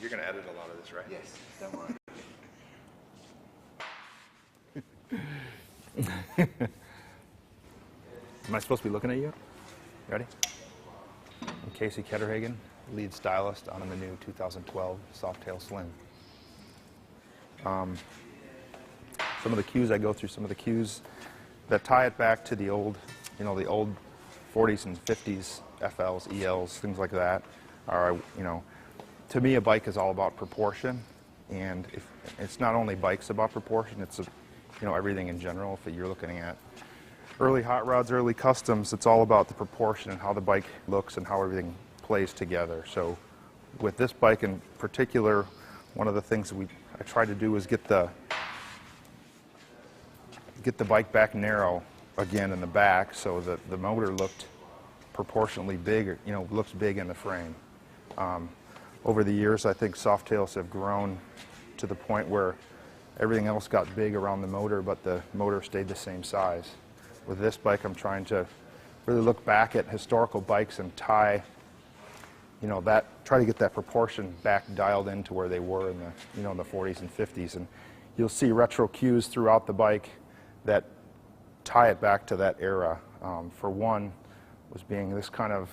You're going to edit a lot of this, right? Yes, don't worry. Am I supposed to be looking at you? Ready? I'm Casey Ketterhagen, lead stylist on the new 2012 Softail Slim. Some of the cues I go through, some of the cues that tie it back to the old, the old 40s and 50s FLs, ELs, things like that are, to me a bike is all about proportion, and if it's not only bikes about proportion, it's everything in general. If you're looking at early hot rods, early customs, it's all about the proportion and how the bike looks and how everything plays together. So with this bike in particular, one of the things I tried to do was get the bike back narrow again in the back, so that the motor looked proportionately big, looks big in the frame. Over the years, I think Softails have grown to the point where everything else got big around the motor, but the motor stayed the same size. With this bike, I'm trying to really look back at historical bikes and try to get that proportion back dialed into where they were in the 40s and 50s. And you'll see retro cues throughout the bike that tie it back to that era. For one, was being this kind of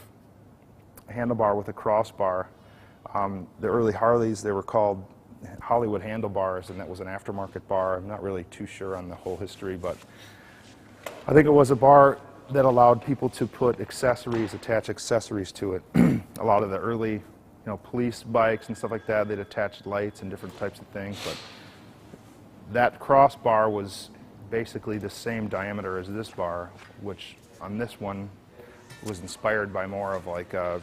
handlebar with a crossbar. The early Harleys, they were called Hollywood handlebars, and that was an aftermarket bar. I'm not really too sure on the whole history, but I think it was a bar that allowed people to put accessories, attach accessories to it. A lot of the early, police bikes and stuff like that, they'd attach lights and different types of things, but that crossbar was basically the same diameter as this bar, which on this one was inspired by more of like a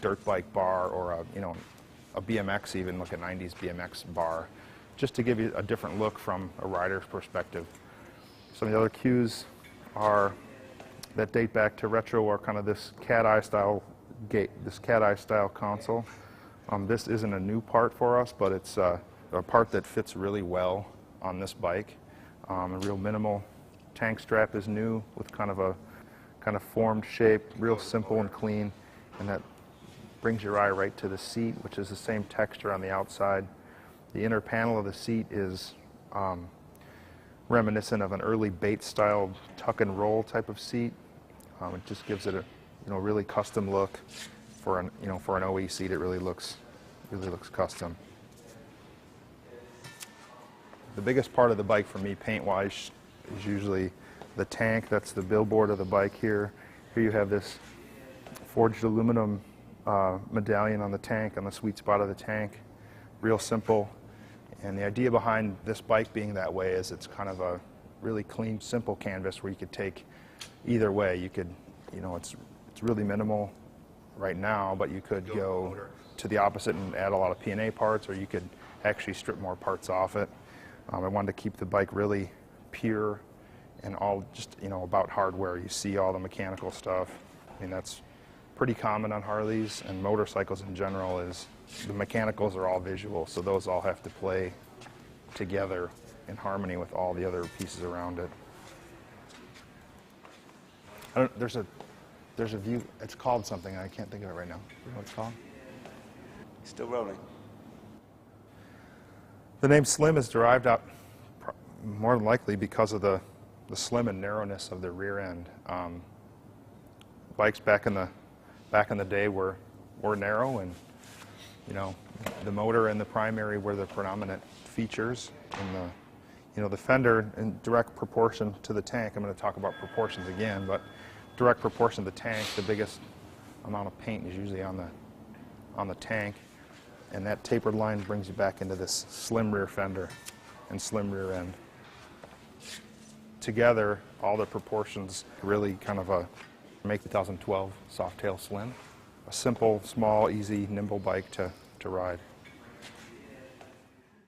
dirt bike bar or a BMX, even like a 90s BMX bar, just to give you a different look from a rider's perspective. Some of the other cues that date back to retro are kind of this cat-eye style gate, this cat-eye style console. This isn't a new part for us, but it's a part that fits really well on this bike. A real minimal tank strap is new with kind of formed shape, real simple and clean, and that brings your eye right to the seat, which is the same texture on the outside. The inner panel of the seat is reminiscent of an early Bates style tuck and roll type of seat. It just gives it a really custom look. For an OE seat, it really looks custom. The biggest part of the bike for me, paint-wise, is usually the tank. That's the billboard of the bike here. Here you have this forged aluminum medallion on the tank, on the sweet spot of the tank. Real simple. And the idea behind this bike being that way is it's kind of a really clean, simple canvas where you could take either way. You could, it's really minimal right now, but you could go to the opposite and add a lot of P&A parts, or you could actually strip more parts off it. I wanted to keep the bike really pure and all just, about hardware. You see all the mechanical stuff. I mean, that's pretty common on Harleys and motorcycles in general, is the mechanicals are all visual, so those all have to play together in harmony with all the other pieces around it. There's a view, it's called something, I can't think of it right now. You know what it's called? Still rolling. The name Slim is derived out more than likely because of the slim and narrowness of the rear end. Bikes back in the day were narrow, and the motor and the primary were the predominant features. And the fender in direct proportion to the tank. I'm going to talk about proportions again, but direct proportion to the tank, the biggest amount of paint is usually on the tank, and that tapered line brings you back into this slim rear fender and slim rear end. Together, all the proportions really kind of make the 2012 Softail Slim a simple, small, easy, nimble bike to ride.